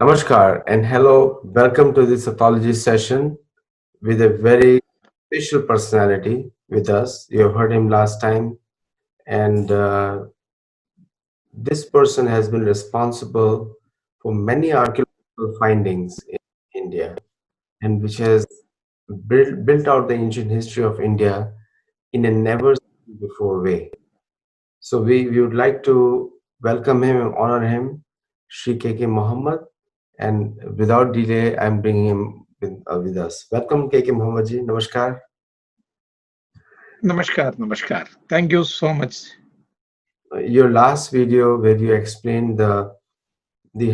Namaskar and hello. Welcome to this apology session with a very special personality with us. You have heard him last time, and this person has been responsible for many archaeological findings in India and which has built out the ancient history of India in a never seen before way. So we would like to welcome him and honor him, Shri KK Muhammad. And without delay, I'm bringing him with us. Welcome, KK Muhammad ji. Namaskar. Namaskar, Namaskar. Thank you so much. Your last video where you explained the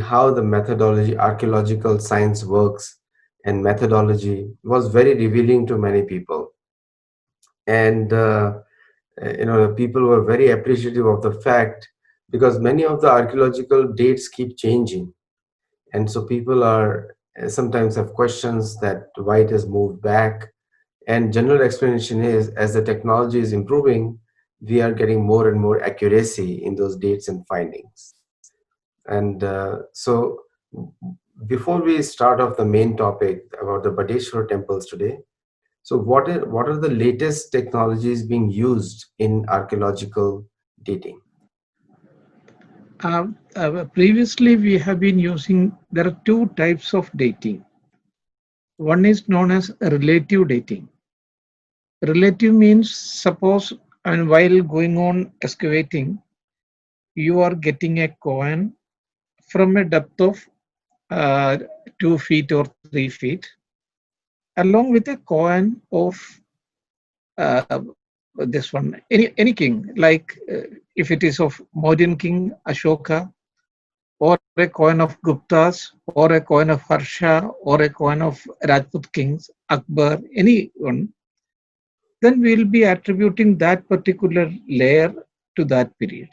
how the methodology, archaeological science works and methodology was very revealing to many people. And people were very appreciative of the fact because many of the archaeological dates keep changing, and so people are sometimes have questions that why it has moved back. And general explanation is as the technology is improving, we are getting more and more accuracy in those dates and findings. And so before we start off the main topic about the Bateshwar temples today, so what are the latest technologies being used in archaeological dating? Previously, we have been using, there are two types of dating. One is known as relative dating. Relative means, suppose, and while going on excavating, you are getting a coin from a depth of uh, 2 feet or 3 feet, along with a coin of uh, this one, any king, like if it is of Mauryan king Ashoka, or a coin of Guptas, or a coin of Harsha, or a coin of Rajput kings, Akbar, anyone, then we will be attributing that particular layer to that period.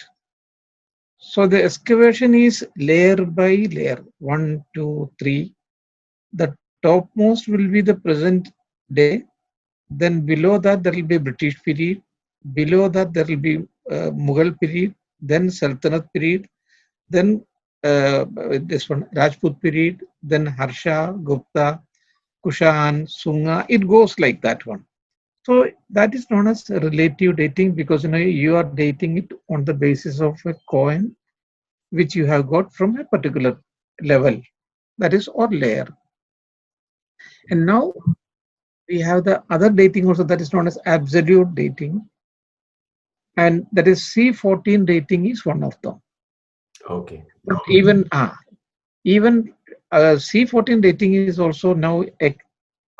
So the excavation is layer by layer, one, two, three. The topmost will be the present day. Then below that there will be British period. Below that there will be Mughal period. Then Sultanate period. Then this one Rajput period, then Harsha, Gupta, Kushan, Sunga. It goes like that one. So that is known as relative dating because you are dating it on the basis of a coin which you have got from a particular level, that is or layer. And now we have the other dating also that is known as absolute dating, and that is C14 dating is one of them. Okay. But even C14 dating is also now a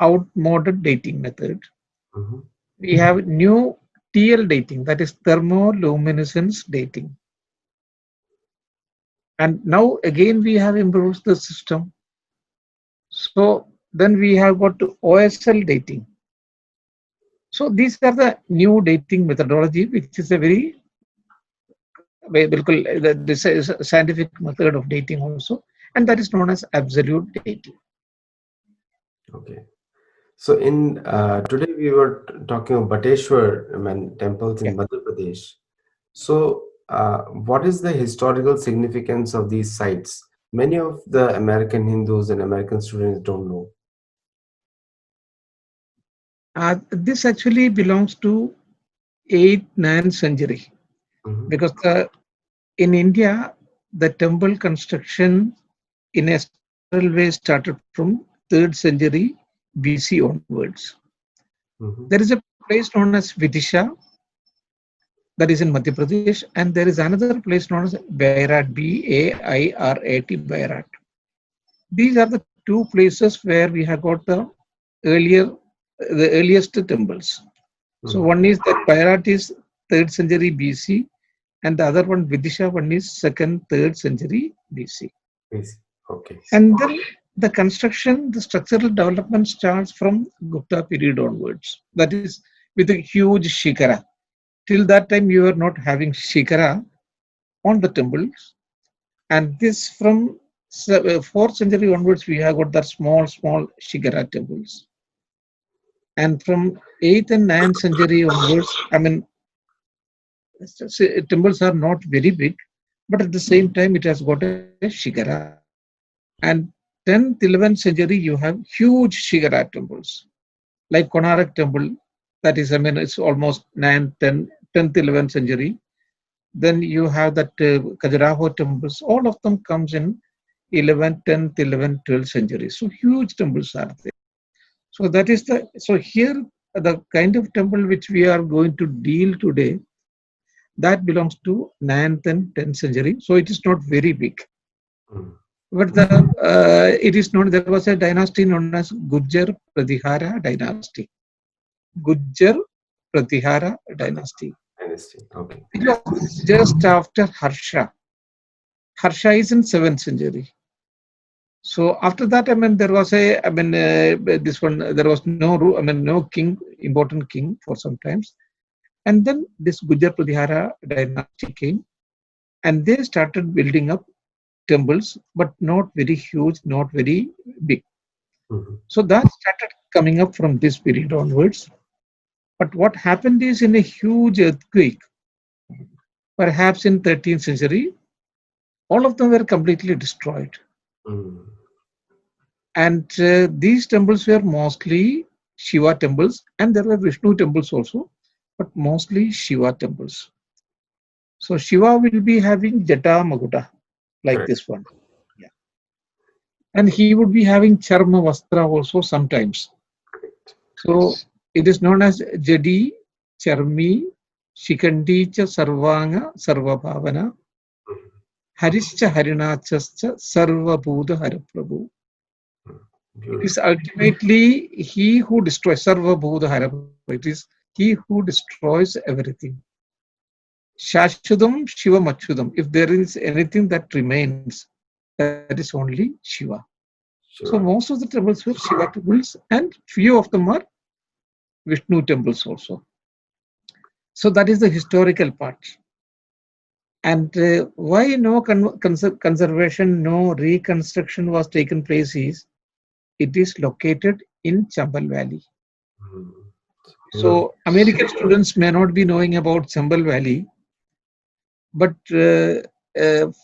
outmoded dating method. Mhm. We have new TL dating, that is thermoluminescence dating. And now again we have improved the system. So then we have got to OSL dating. So these are the new dating methodology, which is a very this is a scientific method of dating also, and that is known as absolute dating. Okay. So in today we were talking about Bateshwar temples Yeah. in Madhya Pradesh. So what is the historical significance of these sites? Many of the American Hindus and American students don't know. This actually belongs to 8th, 9th century Mhm. because in India, the temple construction in a structural way started from 3rd century BC onwards. Mhm. There is a place known as Vidisha, that is in Madhya Pradesh, and there is another place known as Bairat, Bairat, Bairat. These are the two places where we have got earlier, the earliest temples. So Mhm. one is that Bairat is 3rd century BC, and the other one Vidisha one is 2nd, 3rd century BC. Yes. Okay. And then the construction, the structural development starts from Gupta period onwards. That is with a huge shikara. Till that time, you were not having shikara on the temples, and this from 4th century onwards, we have got the small shikara temples. And from 8th and 9th century onwards, I mean, temples are not very big, but at the same time, it has got a shikara. And 10th, 11th century, you have huge Shigara temples, like Konarak temple. That is, I mean, it's almost 9th, 10th, 11th century. Then you have that Khajuraho temples. All of them comes in 11th, 10th, 11th, 12th century. So huge temples are there. So that is the, so here the kind of temple which we are going to deal today, that belongs to 9th and 10th century. So it is not very big. Mm. But it is known, there was a dynasty known as Gujjar Pratihara dynasty. Gujjar Pratihara dynasty. Dynasty. Okay. It was just after Harsha. Harsha is in 7th century. So after that, I mean, there was a, I mean, this one, there was no, I mean, no king, important king for some times. And then this Gujjar Pratihara dynasty came and they started building up temples, but not very huge, not very big. Mhm. So that started coming up from this period onwards. But what happened is in a huge earthquake, perhaps in 13th century, all of them were completely destroyed. Mm. And these temples were mostly Shiva temples, and there were Vishnu temples also, but mostly Shiva temples. So Shiva will be having Jata Makuta, like Correct. this one. Yeah. And he would be having Charma Vastra also sometimes. Correct. So it is known as Jadi, Charmi, Shikandi cha Sarvanga, Sarvabhavana, Mhm. Harischa Harinachascha, Sarvabhuta Haraprabhu. Mm. It is Beautiful. ultimately he who destroys Sarvabhuta Haraprabhu. It is he who destroys everything. Shashudam Shiva Machudam. If there is anything that remains, that is only Shiva. So Sure. most of the temples were Shiva temples, and few of them are Vishnu temples also. So that is the historical part. And why no conservation, no reconstruction was taken place is it is located in Chambal Valley. Mm. Beautiful. So American students may not be knowing about Chambal Valley, but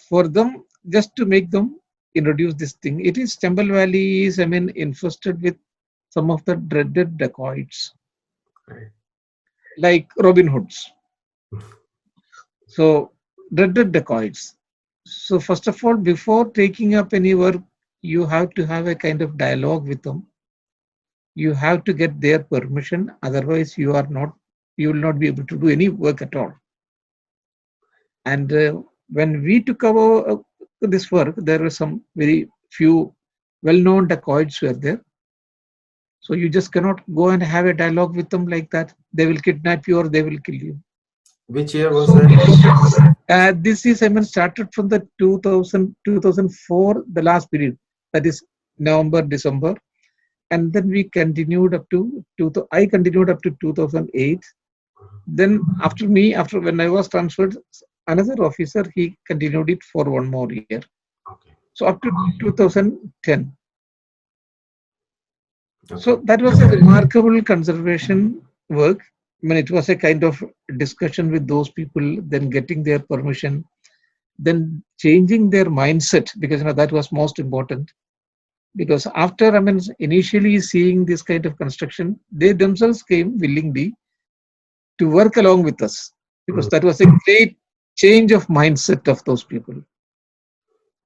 for them, just to make them introduce this thing, it is Chambal Valley is, I mean, infested with some of the dreaded dacoits, Right. like Robin Hoods. So dreaded dacoits. So first of all, before taking up any work, you have to have a kind of dialogue with them. You have to get their permission. Otherwise, you will not be able to do any work at all. And when we took over this work, there were some very few well-known dacoits were there. So you just cannot go and have a dialogue with them like that. They will kidnap you or they will kill you. Which year was So that? this is, I mean, started from the 2000, 2004, the last period, that is November, December. And then we continued up to, I continued up to 2008. Then after me, after when I was transferred, another officer, he continued it for one more year. Okay. So up to 2010. So Okay. that was a remarkable conservation work. I mean, it was a kind of discussion with those people, then getting their permission, then changing their mindset, because that was most important. Because after, I mean, initially seeing this kind of construction, they themselves came willingly to work along with us, because Mm. that was a great change of mindset of those people.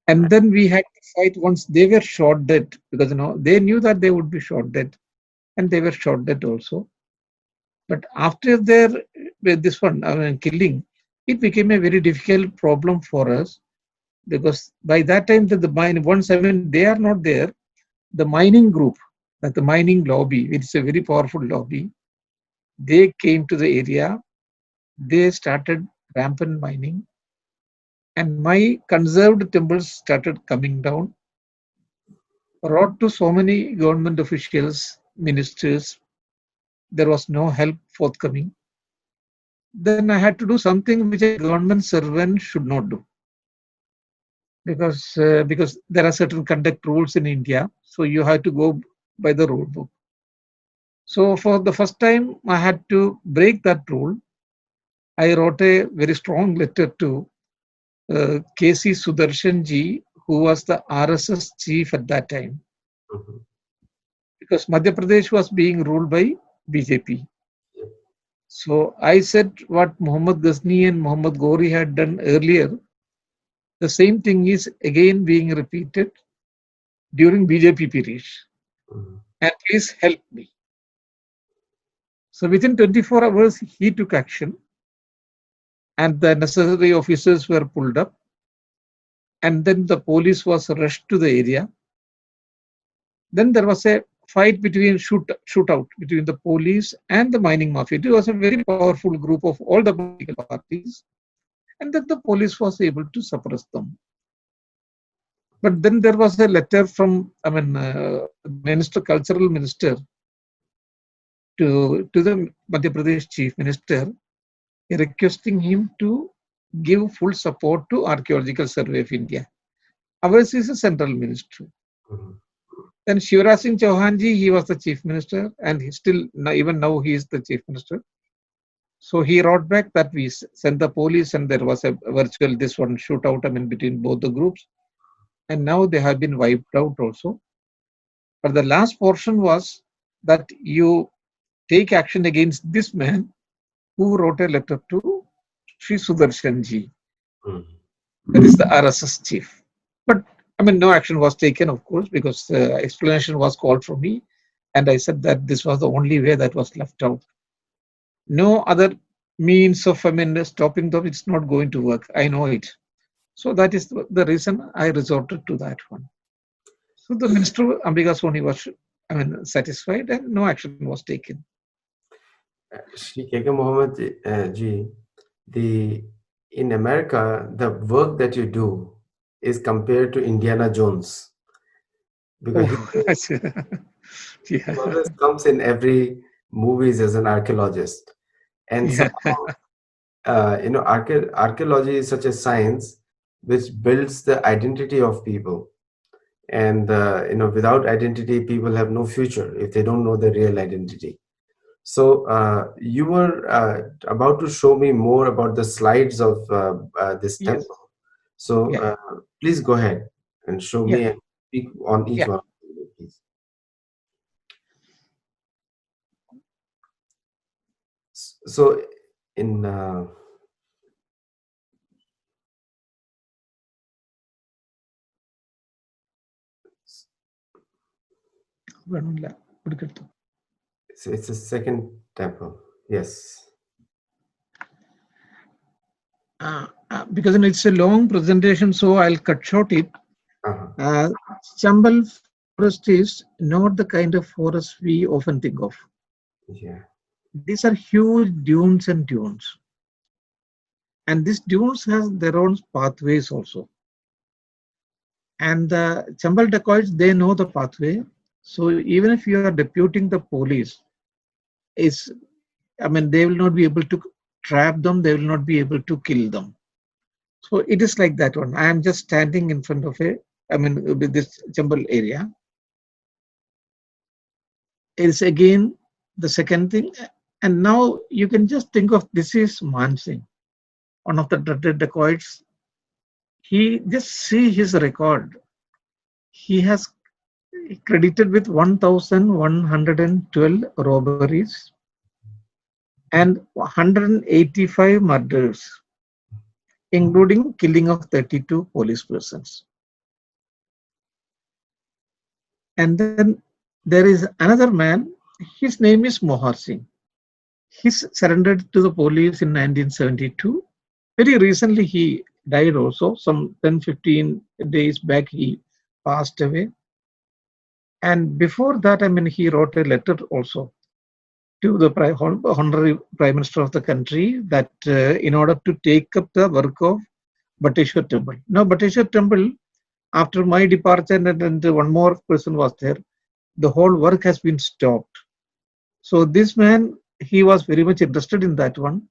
And then we had to fight once they were shot dead, because they knew that they would be shot dead, and they were shot dead also. But after their this one, I mean, killing, it became a very difficult problem for us, because by that time that the mine, once, I mean, they are not there, the mining group, that the mining lobby, it's a very powerful lobby, they came to the area, they started rampant mining, and my conserved temples started coming down, brought to so many government officials, ministers, there was no help forthcoming. Then I had to do something which a government servant should not do, because there are certain conduct rules in India, so you have to go by the rule book. So for the first time, I had to break that rule. I wrote a very strong letter to K.C. Sudarshan ji, who was the RSS chief at that time, Mhm. because Madhya Pradesh was being ruled by BJP. Yeah. So I said what Muhammad Ghazni and Muhammad Ghori had done earlier, the same thing is again being repeated during BJP period. Mhm. And please help me. So within 24 hours, he took action and the necessary officers were pulled up. And then the police was rushed to the area. Then there was a fight between shootout between the police and the mining mafia. It was a very powerful group of all the political parties, and then the police was able to suppress them. But then there was a letter from, minister, cultural minister, to the Madhya Pradesh chief minister, requesting him to give full support to Archaeological Survey of India. Ours is a central ministry. Mhm. Then Shivraj Singh Chauhanji, he was the chief minister, and he still, even now, he is the chief minister. So he wrote back that we sent the police, and there was a virtual this one shootout. Between both the groups, and now they have been wiped out also. But the last portion was that you take action against this man who wrote a letter to Sri Sudarshan ji, Mhm. that is the RSS chief. But no action was taken, of course, because the explanation was called from me, and I said that this was the only way that was left out. No other means of stopping them. It's not going to work. I know it. So that is the reason I resorted to that one. So the minister Ambika Soni was satisfied, and no action was taken. Shri K.K. Mohammed ji, the in America, the work that you do is compared to Indiana Jones because Oh, he yeah, always comes in every movies as an archaeologist, and yeah, somehow archaeology is such a science which builds the identity of people, and without identity, people have no future if they don't know their real identity. So you were about to show me more about the slides of this yes, temple. So yeah, please go ahead and show yeah, me and speak on each yeah. one, please. So in വേണമെന്നില്ല, കൊടുക്കെടുത്തു. it's a second temple. Yes. Because it's a long presentation, so I'll cut short it. Uh-huh. Chambal forest is not the kind of forest we often think of. Yeah. These are huge dunes and dunes. And these dunes have their own pathways also. And the Chambal dacoits, they know the pathway. So even if you are deputing the police, they will not be able to trap them, they will not be able to kill them. So it is like that one. I am just standing in front of with this Chambal area. It's again the second thing. And now you can just think of this is Man Singh, one of the dacoits. He just see his record. He has credited with 1,112 robberies and 185 murders, including killing of 32 police persons. And then there is another man, his name is Mohar Singh. He surrendered to the police in 1972. Very recently, he died also. Some 10-15 days back, he passed away. And before that, he wrote a letter also to the Honorary Prime Minister of the country that in order to take up the work of Bateshwar Temple. Now, Bateshwar Temple, after my departure and one more person was there, the whole work has been stopped. So this man, he was very much interested in that one.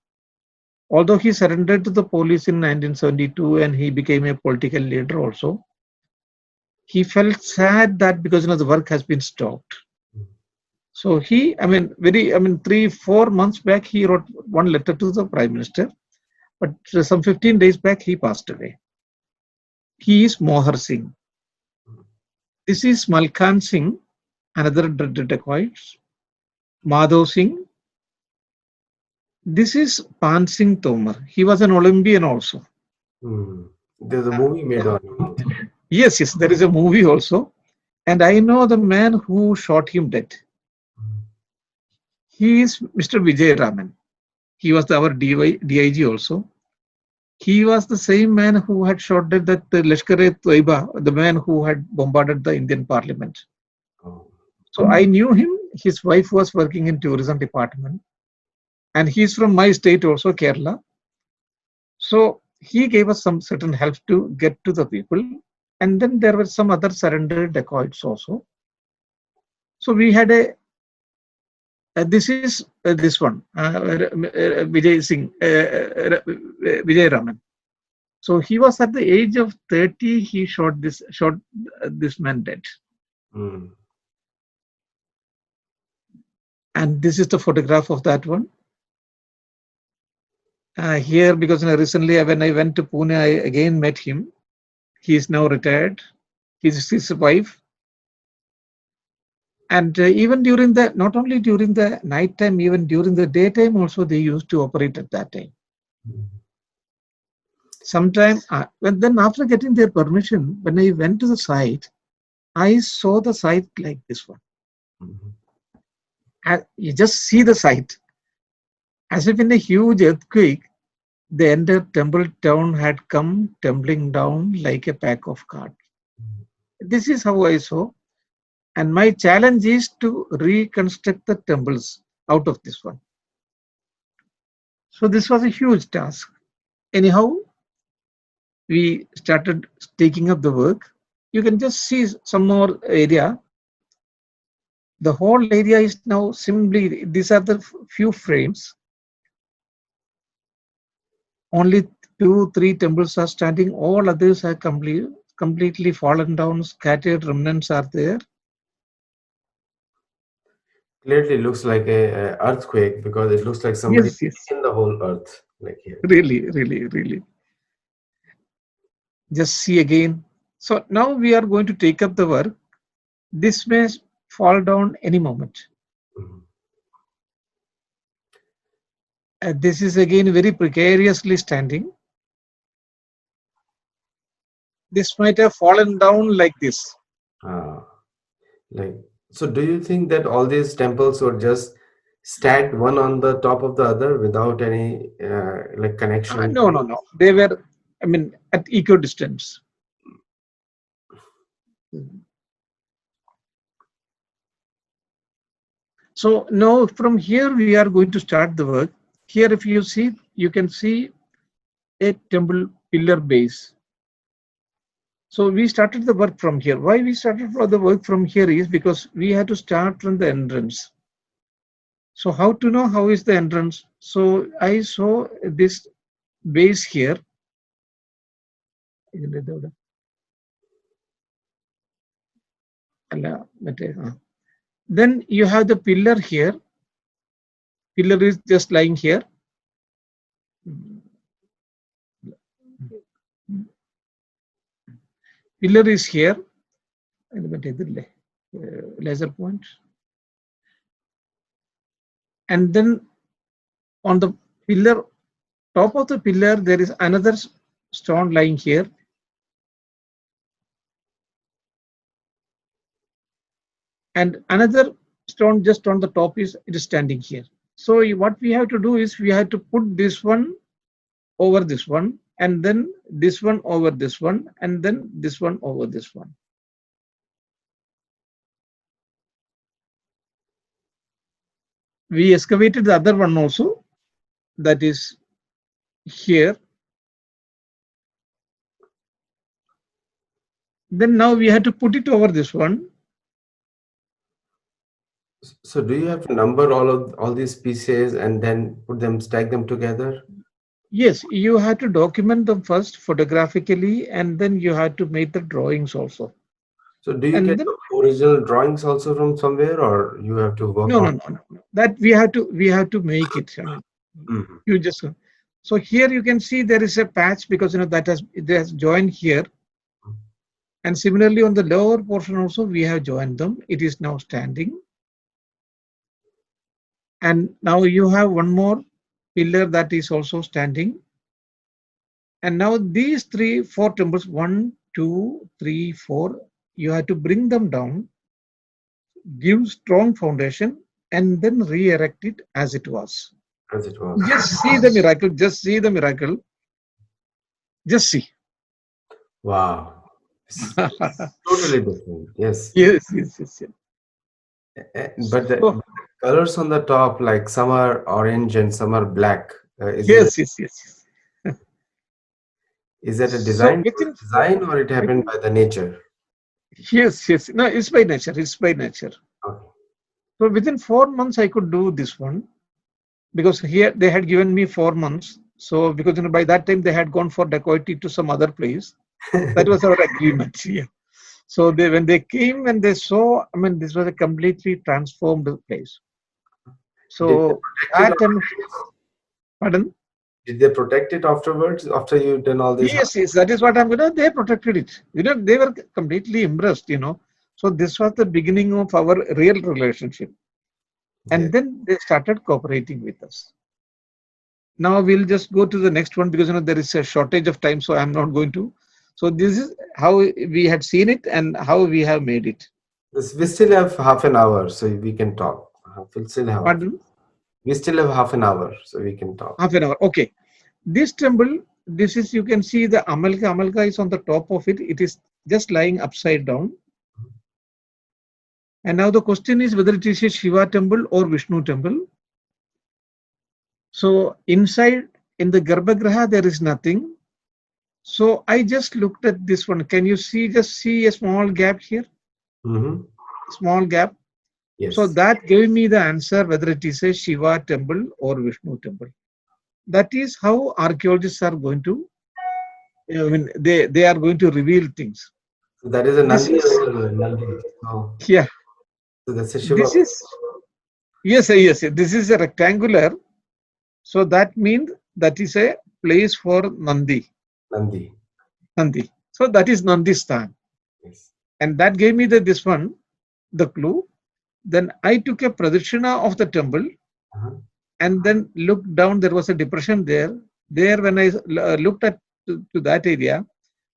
Although he surrendered to the police in 1972 and he became a political leader also, he felt sad that because the work has been stopped. So he, 3-4 months back, he wrote one letter to the Prime Minister, but some 15 days back, he passed away. He is Mohar Singh. This is Malkhan Singh, another dacoit. Madhav Singh. This is Pan Singh Tomar. He was an Olympian also. Hmm. There's a movie made on him. Yes, yes, there is a movie also. And I know the man who shot him dead. He is Mr. Vijay Raman. He was our DIG also. He was the same man who had shot dead that Lashkar-e-Toiba, the man who had bombarded the Indian Parliament. Oh. So I knew him. His wife was working in tourism department, and he's from my state also, Kerala. So he gave us some certain help to get to the people, and then there were some other surrendered dacoits also. So we had a this is this one Vijay Singh Vijay Raman. So he was at the age of 30. He shot this man dead. Hmm. And this is the photograph of that one. Here, because recently when I went to Pune, I again met him. He is now retired. He's his wife. And even during the, not only during the night time, even during the daytime also, they used to operate at that time. Sometime, then after getting their permission, when I went to the site, I saw the site like this one. You just see the site. As if in a huge earthquake, the entire temple town had come tumbling down like a pack of cards. This is how I saw. And my challenge is to reconstruct the temples out of this one. So this was a huge task. Anyhow, we started taking up the work. You can just see some more area. The whole area is now simply, these are the few frames. Only 2-3 temples are standing. All others are completely fallen down. Scattered remnants are there. Clearly looks like a earthquake because it looks like somebody Yes, in the whole earth, like here. really. Just see again. So now we are going to take up the work. This may fall down any moment. This is again very precariously standing. This might have fallen down like this. Like, so do you think that all these temples were just stacked one on the top of the other without any like connection? No. They were, at equal distance. So now from here we are going to start the work. Here, if you see, you can see a temple pillar base. So we started the work from here. Why we started the work from here is because we had to start from the entrance. So how to know how is the entrance? So I saw this base here. Then you have the pillar here. Pillar is just lying here. Pillar is here. Laser point. And then on the pillar, top of the pillar, there is another stone lying here. And another stone just on the top is standing here. So what we have to do is we have to put this one over this one, and then this one over this one, and then this one over this one. We excavated the other one also, that is here. Then now we have to put it over this one. So do you have to number all these pieces and then stack them together? Yes, you have to document them first photographically, and then you have to make the drawings also. So do you get the original drawings also from somewhere, or you have to work on? No. That we have to make it. You just, so here you can see there is a patch because it has joined here. And similarly, on the lower portion also, we have joined them. It is now standing. And now you have one more pillar that is also standing. And now these three, four temples, one, two, three, four, you have to bring them down, give strong foundation, and then re-erect it as it was. As it was. Just see the miracle. Just see the miracle. Just see. Wow. It's totally different. Yes. Yes, yes, yes, yes. But So, the colors on the top, like some are orange and some are black. yes, yes, yes, yes. Is that a So design or it happened within by the nature? yes, yes. No, it's by nature. It's by nature. Okay. So within 4 months, I could do this one because here they had given me 4 months. So because by that time they had gone for dacoity to some other place. That was our agreement. Yeah. So they when they came and they saw, I mean, this was a completely transformed place. Did they So protect it that and afterwards? pardon. Did they protect it afterwards after you done all this? Yes, yes, that is what I'm gonna. They protected it. They were completely impressed. So this was the beginning of our real relationship. And Yes. then they started cooperating with us. Now we'll just go to the next one because there is a shortage of time, so I'm not going to. So this is how we had seen it and how we have made it. We still have half an hour, so we can talk. We'll still have. Pardon? We still have half an hour, so we can talk. Half an hour. Okay. This temple, this is you can see the Amalka. Amalka is on the top of it. It is just lying upside down. And now the question is whether it is a Shiva temple or Vishnu temple. So inside in the Garbhagriha there is nothing. So I just looked at this one. Can you see a small gap here? Hmm. Small gap. So Yes. that gave me the answer whether it is a Shiva temple or Vishnu temple. That is how archaeologists are going to, I mean, they are going to reveal things. So that is a This Nandi is, over there, Nandi. yeah, So that's a Shiva this is, yes, yes, yes, this is a rectangular. So that means that is a place for Nandi. Nandi. So that is Nandistan. Yes. And that gave me this one, the clue. Then I took a pradakshina of the temple Uh-huh. and then looked down. There was a depression there. There, when I looked at to that area,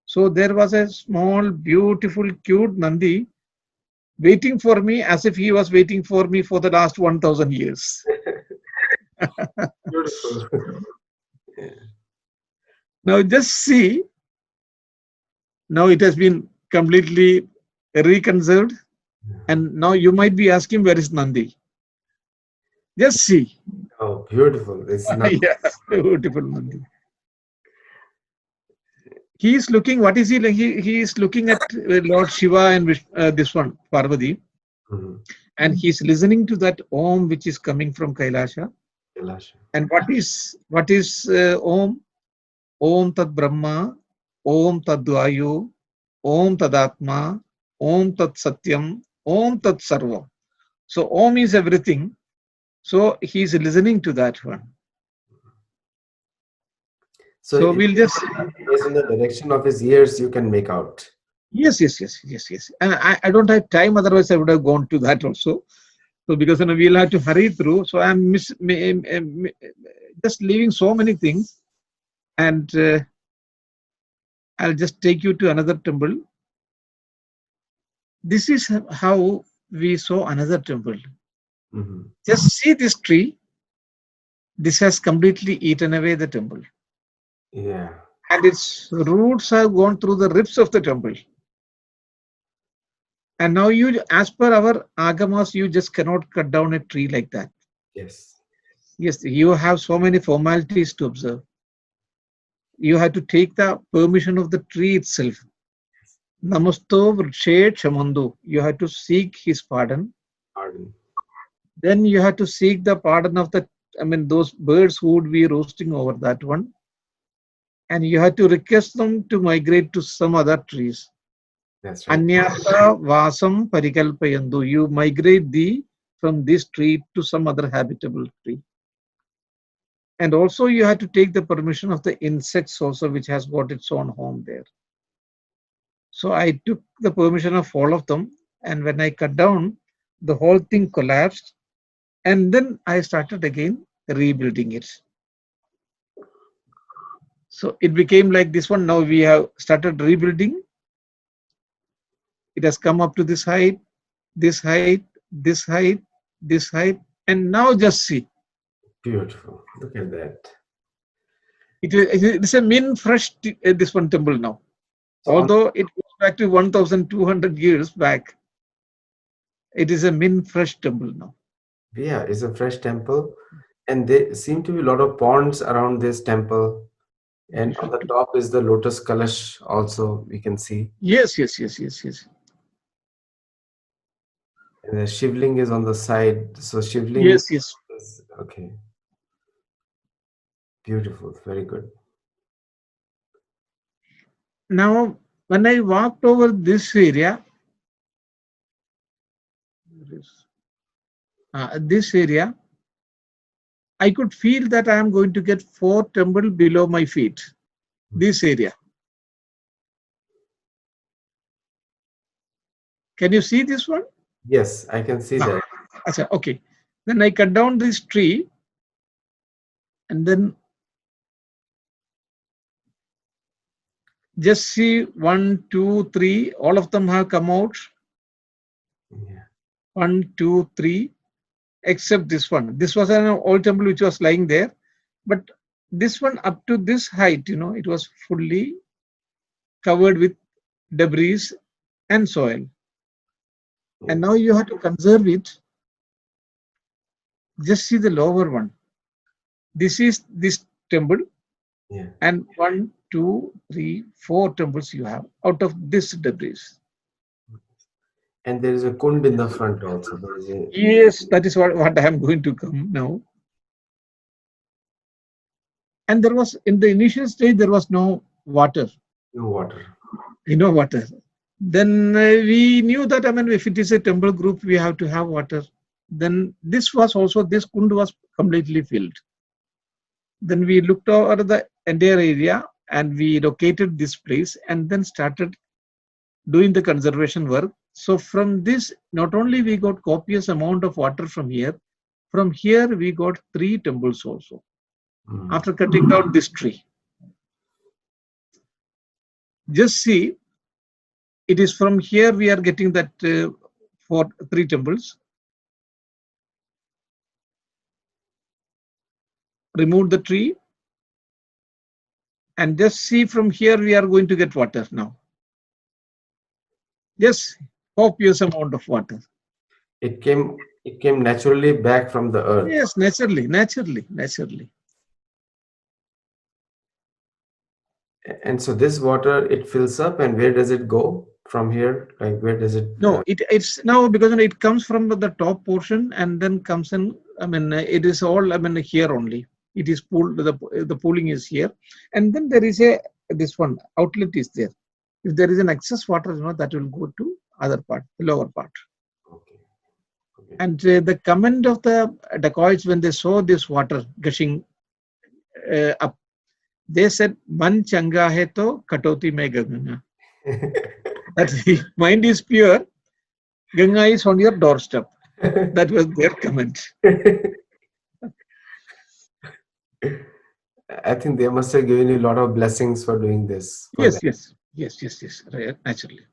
so there was a small, beautiful, cute Nandi waiting for me as if he was waiting for me for the last 1,000 years. Beautiful. Yeah. Now just see, now it has been completely reconserved, and now you might be asking where is Nandi? Just see. Oh, beautiful. It's not. Yeah, beautiful Nandi. He is looking. What is he like? He is looking at Lord Shiva and this one Parvati, Mhm. and he's listening to that Om which is coming from Kailasha. Kailasha. And what is Om? Om Tad Brahma, Om Tad Vayu, Om Tad Atma, Om Tat Satyam, Om Tat Sarvam. So Om is everything. So he's listening to that one. So So we'll just based on the direction of his ears, you can make out. yes, yes, yes, yes, yes. And I don't have time. Otherwise, I would have gone to that also. So because we'll have to hurry through. So I'm just leaving so many things, and I'll just take you to another temple. This is how we saw another temple. Mhm. Just see this tree. This has completely eaten away the temple, Yeah. and its roots have gone through the ribs of the temple. And now you, as per our agamas, you just cannot cut down a tree like that. Yes. Yes, you have so many formalities to observe. You have to take the permission of the tree itself. Namasto Vrikshe Chamandu. You have to seek his pardon. Pardon. Then you have to seek the pardon of those birds who would be roasting over that one. And you have to request them to migrate to some other trees. That's right. Anyata Vasam Parikalpayandu. You migrate thee from this tree to some other habitable tree. And also you have to take the permission of the insects also, which has got its own home there. So I took the permission of all of them, and when I cut down, the whole thing collapsed, and then I started again rebuilding it. So it became like this one. Now we have started rebuilding. It has come up to this height, this height, this height, this height, and now just see. Beautiful. Look at that. It is a min fresh this one temple now. So on, Although it goes back to 1,200 years back, it is a min fresh temple now. yeah, it's a fresh temple, and there seem to be a lot of ponds around this temple. And on the top is the lotus kalash also we can see. Yes, yes, yes, yes, yes. And the shivling is on the side. So shivling Yes, yes. is okay. Beautiful. Very good. Now, when I walked over this area, this area, I could feel that I am going to get 4 temple below my feet. This area. Can you see this one? Yes, I can see that. Okay. Then I cut down this tree, and then just see 1, 2, 3. All of them have come out. Yeah. 1, 2, 3. Except this one. This was an old temple which was lying there, but this one up to this height, it was fully covered with debris and soil. And now you have to conserve it. Just see the lower one. This is this temple, Yeah. and 1, 2, 3, 4 temples you have out of this debris. And there is a kund in the front also. There is a Yes, that is what I am going to come now. And there was, in the initial stage, there was no water. no water. Water. Then we knew that, if it is a temple group, we have to have water. Then this kund was completely filled. Then we looked over the entire area and we located this place and then started doing the conservation work. So from this, not only we got copious amount of water from here we got 3 temples also. After cutting down this tree. Just see, it is from here we are getting that for 3 temples. Remove the tree and just see, from here we are going to get water now. Yes, copious amount of water. It came naturally back from the earth. Yes, naturally. And so this water, it fills up, and where does it go from here? Like, where does it? No, it's now, because it comes from the top portion and then comes in. It is all. Here only. It is pooled. The pooling is here, and then there is this one outlet is there. If there is an excess water, that will go to other part, the lower part. Okay. And the comment of the dacoits when they saw this water gushing up, they said, "Man changa hai to katoti mein Ganga." That the mind is pure, Ganga is on your doorstep. That was their comment. I think they must have given you a lot of blessings for doing this. Yes, right, naturally.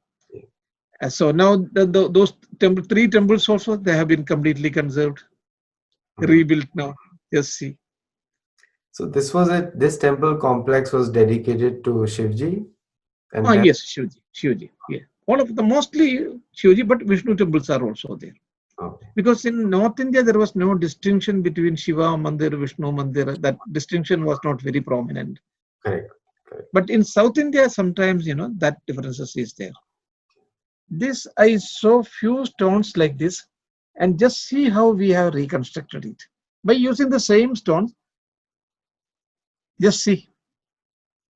So now those 3 temples also, they have been completely conserved, rebuilt now. Just see. So this temple complex was dedicated to Shivji? And Yes, Shivji. Yeah. All of the mostly Shivji, but Vishnu temples are also there. Okay. Because in North India, there was no distinction between Shiva Mandir, Vishnu Mandir. That distinction was not very prominent. Correct. But in South India, sometimes, that differences is there. This, I saw few stones like this, and just see how we have reconstructed it. By using the same stones, just see.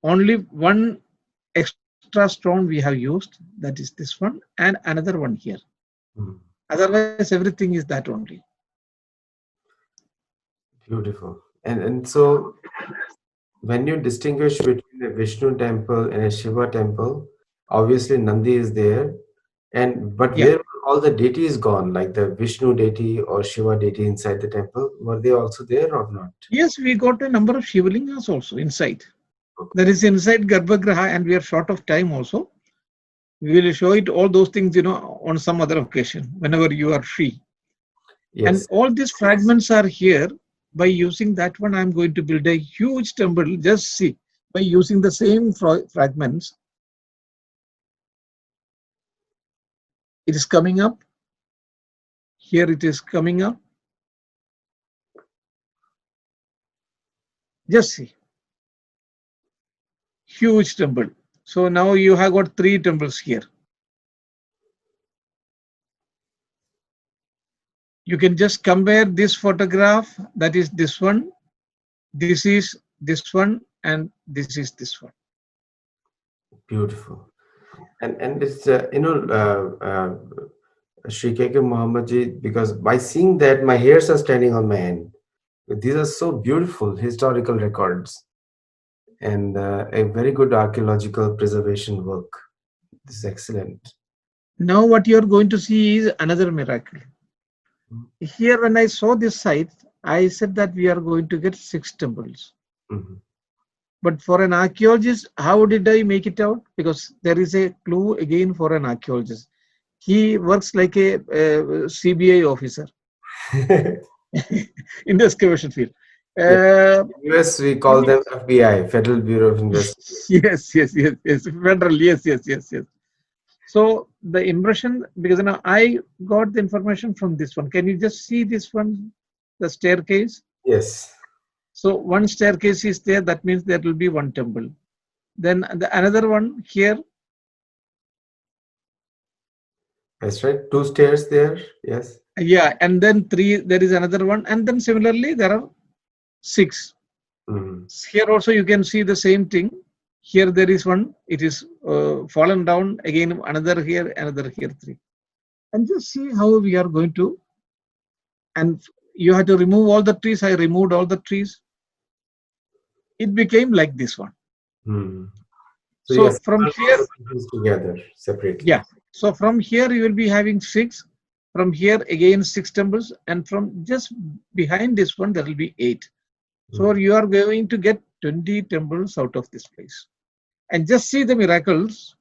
Only one extra stone we have used, that is this one, and another one here. Otherwise, everything is that only. Beautiful. And so when you distinguish between a Vishnu temple and a Shiva temple, Obviously, Nandi is there, and but Yeah. where were all the deities gone, like the Vishnu deity or Shiva deity inside the temple? Were they also there or not? Yes, we got a number of Shivlingas also inside. Okay. That is inside Garbhagriha, and we are short of time also. We will show it all those things, on some other occasion, whenever you are free. And Yes. all these fragments are here. By using that one, I'm going to build a huge temple. Just see, by using the same fragments, it is coming up. Here it is coming up. Just see, huge temple. So now you have got 3 temples here. You can just compare this photograph, that is this one, this is this one, and this is this one. Beautiful. And it's Sri K.K. Muhammad ji, because by seeing that, my hairs are standing on my end. These are so beautiful historical records and a very good archaeological preservation work. This is excellent. Now what you are going to see is another miracle. Here when I saw this site, I said that we are going to get 6 temples. Mhm. But for an archaeologist, how did I make it out? Because there is a clue again for an archaeologist. He works like a CBI officer in the excavation field. Yeah. Uh, US, we call he- them FBI, Federal Bureau of Investigation. yes. Federal, yes. So the impression, because I got the information from this one. Can you just see this one, the staircase? Yes, So one staircase is there. That means there will be one temple. Then another one here. that's right. Two stairs there. Yes. Yeah, and then 3. There is another one, and then similarly there are 6. Mhm. Here also you can see the same thing. Here there is one. It is fallen down again. Another here. 3. And just see how we are going to. And you have to remove all the trees. I removed all the trees. It became like this one. Hmm. So So yes, from all here, the pieces together separately. yeah. So from here you will be having 6. From here again 6 temples, and from just behind this one there will be 8. So Hmm. you are going to get 20 temples out of this place. And just see the miracles.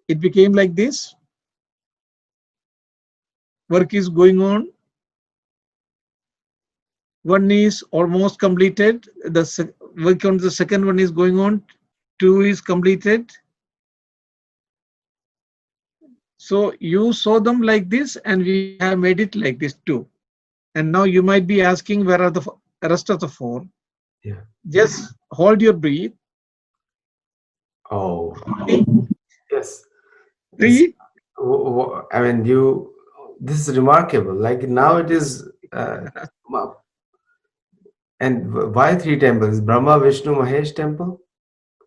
It became like this. Work is going on. One is almost completed. The work on the second one is going on. 2 is completed. So you saw them like this, and we have made it like this too. And now you might be asking, where are the rest of the 4? Yeah. Just hold your breath. Oh, 3, yes. This, 3. I mean, you. This is remarkable. Like now, it is. Ma- and why three temples? Brahma, Vishnu, Mahesh temple.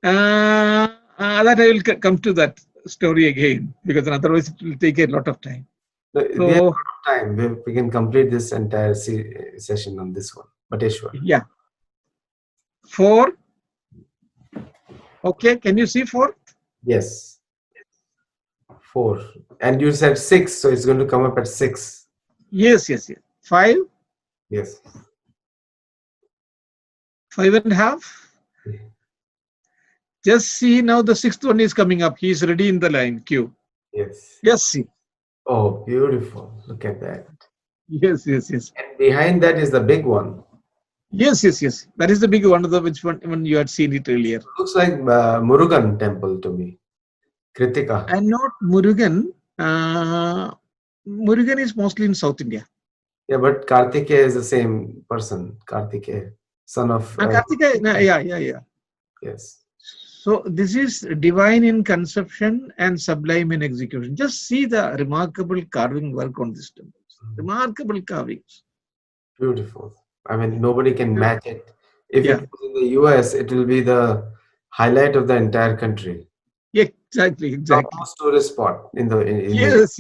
That I will come to that story again, because otherwise it will take a lot of time. We have So a lot of time. We can complete this entire session on this one. Bateshwar. yeah, 4. Okay, can you see 4? Yes, four. And you said six, so it's going to come up at six. Yes. 5, Yes. 5.5. Just see now the 6th one is coming up. He is ready in the line queue. Yes. Just see. Oh, beautiful. Look at that. Yes. And behind that is the big one. Yes. That is the big one, the which one when you had seen it earlier. Looks like Murugan temple to me. Kritika. And not Murugan. Murugan is mostly in South India. Yeah, but Kartikeya is the same person. Kartikeya, son of. Kartika, yeah. Yes. So this is divine in conception and sublime in execution. Just see the remarkable carving work on this temple. Remarkable carvings. Beautiful. I mean, nobody can match it. If it Yeah, was in the US, it will be the highlight of the entire country. exactly. Topmost tourist spot in the. Yes.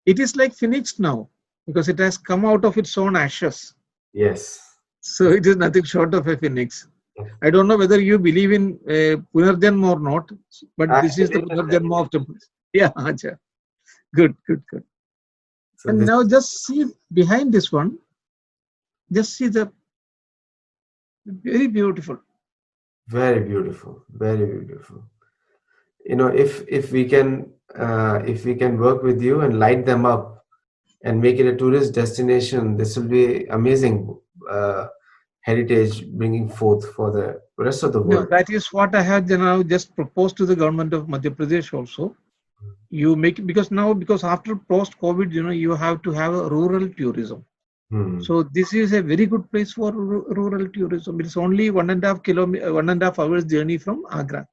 It is like phoenix now, because it has come out of its own ashes. Yes. So it is nothing short of a phoenix. I don't know whether you believe in Punarjanma or not, but I this is the believe in that. Punarjanma of temples. Yeah, acha. Good, good, good. So And this now just see behind this one, just see the very beautiful. very beautiful, very beautiful. If we can work with you and light them up and make it a tourist destination, this will be amazing uh, heritage bringing forth for the rest of the No, world. that is what I had now just proposed to the government of Madhya Pradesh also. You make it because after post COVID, you have to have a rural tourism. Hmm. So this is a very good place for rural tourism. It's only 1.5 hours journey from Agra.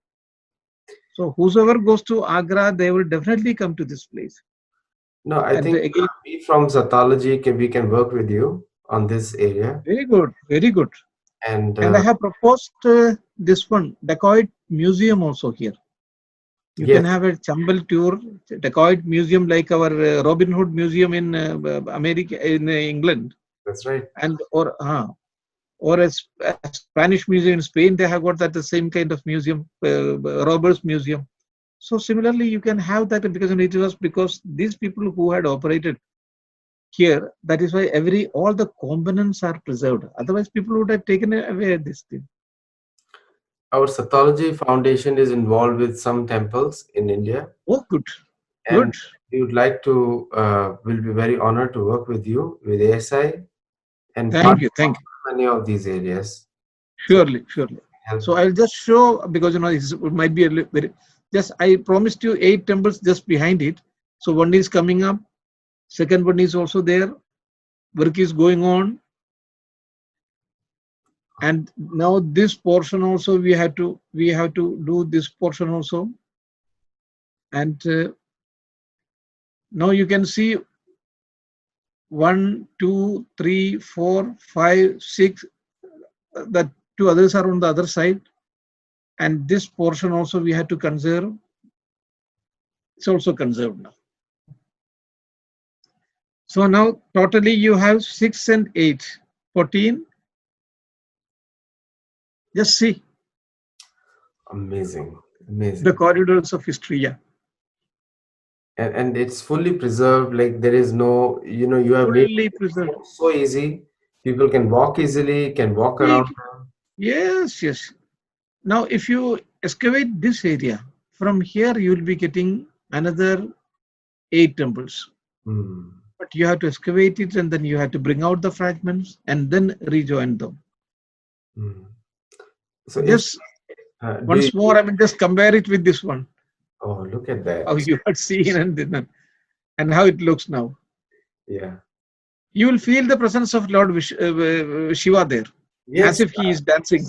So whosoever goes to Agra, they will definitely come to this place. No, I And think again, we from Satology we can work with you on this area. very good, very good. And And I have proposed this one, Dacoit Museum also here. You can yes, have a Chambal tour, Dacoit Museum like our Robin Hood Museum in America, in England, that's right. and or a Spanish museum in Spain. They have got that the same kind of museum, Roberts Museum. So similarly, you can have that because it was because these people who had operated here, that is why all the components are preserved. Otherwise, people would have taken away this thing. Our Satology Foundation is involved with some temples in India, Oh, good, and good. we would like to, will be very honored to work with you, with ASI, and Thank partner you, thank you. on many of these areas. So Surely, surely. help. So I'll just show because it might be a little very. Just I promised you 8 temples just behind it. So one is coming up. Second one is also there. Work is going on, and now this portion also we have to do this portion also, and now you can see 1, 2, 3, 4, 5, 6. The two others are on the other side, and this portion also we have to conserve. It's also conserved now. So now totally you have 6 and 8, 14. Just see Amazing, the amazing. corridors of history. Yeah, And it's fully preserved. Like there is no, you have made fully it preserved. so easy. People can walk easily, can walk around. Yes, yes. Now, if you excavate this area, from here you will be getting another 8 temples. Hmm. But you have to excavate it and then you have to bring out the fragments and then rejoin them. Hmm. So it's, Just do once more, I mean, just compare it with this one, oh, look at how that. you had seen and how it looks now. Yeah. You will feel the presence of Lord Shiva there, as Yes, if he is dancing.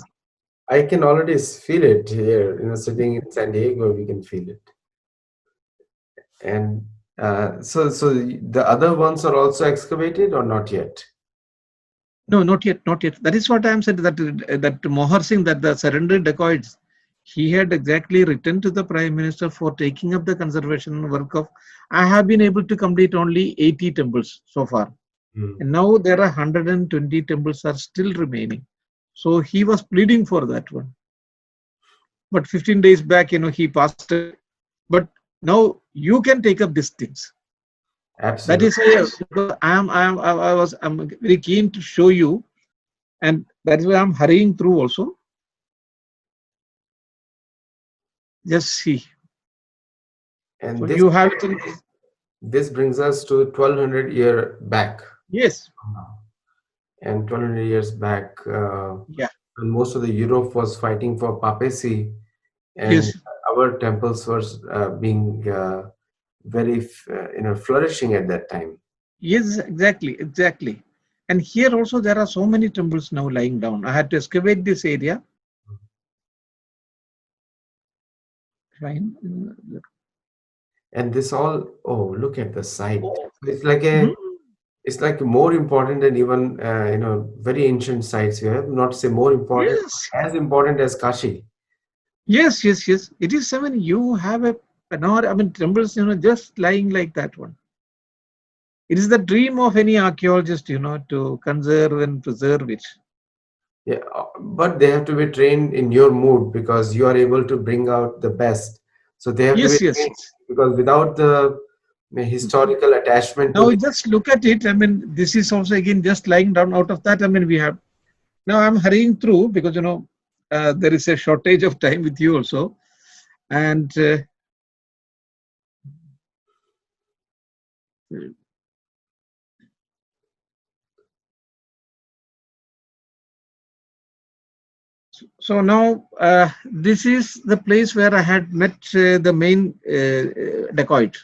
I can already feel it here. Sitting in San Diego, we can feel it. And so the other ones are also excavated or not yet? No, not yet, not yet. That is what I am saying. That Mohar Singh, that the surrendered dacoits, he had exactly written to the Prime Minister for taking up the conservation work of. I have been able to complete only 80 temples so far, Hmm. and now there are 120 temples are still remaining. So he was pleading for that one. But 15 days back, he passed away. But now you can take up these things. That Absolutely. is why because I'm very keen to show you, and that is why I'm hurrying through also. Just see. And So this you have it in, this brings us to 1200 year back. yes, And 1200 years back, yeah, when most of the Europe was fighting for papacy, and yes, our temples were being very, flourishing at that time. yes, exactly, exactly. And here also there are so many temples now lying down. I had to excavate this area. Fine. And this all, oh, look at the site. Oh, It's like a, mhm. it's like more important than even, very ancient sites. You have not to say more important, Yes, as important as Kashi. yes, yes, yes. It is. I mean, you have an hour. I mean, temples, just lying like that one. It is the dream of any archaeologist, to conserve and preserve it. Yeah, but they have to be trained in your mood because you are able to bring out the best. So they have to be Yes, yes, trained yes. because without the historical attachment to Now the. just look at it. I mean, this is also again just lying down out of that. I mean, we have now I'm hurrying through because there is a shortage of time with you also, and so now this is the place where I had met the main dacoit.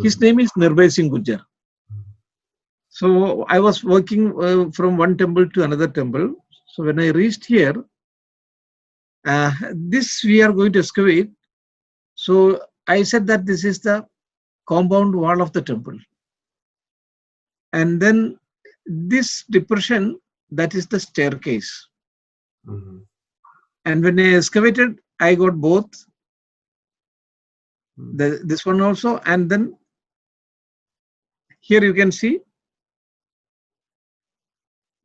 His Mhm. name is Nirbhay Singh Gujjar. So I was working from one temple to another temple. So when I reached here, this we are going to excavate. So I said that this is the compound wall of the temple, and then this depression, that is the staircase. Mhm. And when I excavated, I got both Mhm. this one also, and then here you can see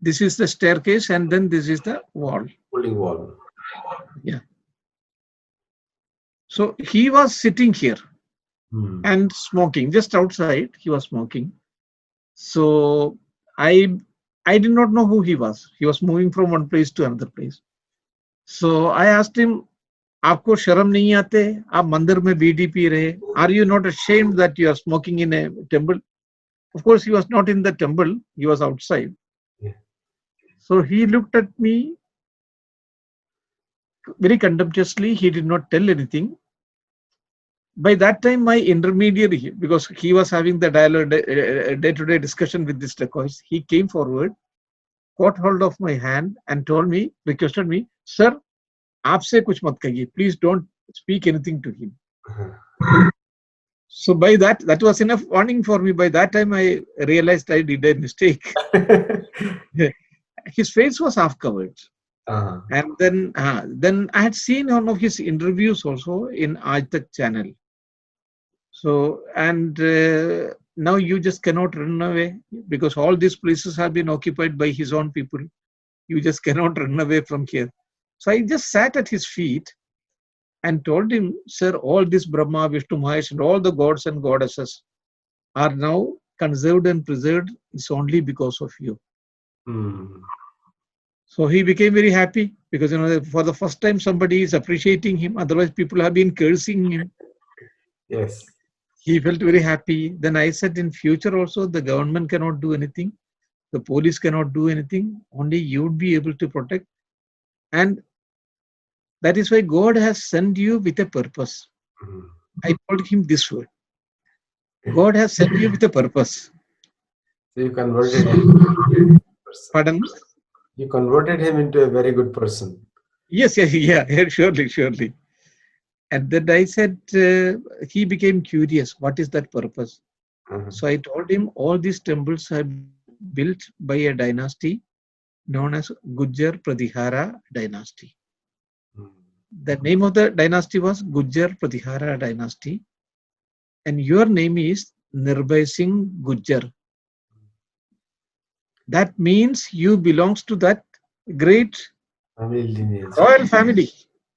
this is the staircase, and then this is the wall. Pulling wall. Yeah. So he was sitting here Mhm. and smoking just outside. He was smoking. So I I did not know who he was. He was moving from one place to another place. So I asked him, आपको शर्म नहीं आते आप मंदिर में बीड़ी पी रहे are you not ashamed that you are smoking in a temple? Of course he was not in the temple, he was outside. Yeah. So he looked at me very contemptuously. He did not tell anything. By that time my intermediary, because he was having the dialogue day-to-day discussion with this dacoit, he came forward, caught hold of my hand and told me, requested me, sir, आपसे कुछ मत कहिए, please don't speak anything to him. So by that was enough warning for me. By that time I realized I did a mistake. His face was half covered. Uh-huh. And then I had seen one of his interviews also in Aaj Tak channel. So and now you just cannot run away because all these places have been occupied by his own people. You just cannot run away from here. So I just sat at his feet and told him, sir, all this Brahma, Vishnu, Mahesh, and all the gods and goddesses are now conserved and preserved. It's only because of you. Mm. So he became very happy because for the first time somebody is appreciating him. Otherwise, people have been cursing him. Yes. He felt very happy. Then I said, in future also, the government cannot do anything. The police cannot do anything. Only you would be able to protect. And that is why God has sent you with a purpose. Mhm. I told him this word. God has sent you with a purpose. So you converted So, him into a very good person. pardon? You converted him into a very good person. Yes, yes, yeah, surely, surely. And then I said, he became curious. What is that purpose? Uh-huh. So I told him all these temples are built by a dynasty known as Gujjar Pratihara dynasty. Mm. The name of the dynasty was Gujjar Pratihara dynasty. And your name is Nirbhay Singh Gujjar. That means you belongs to that great Family lineage.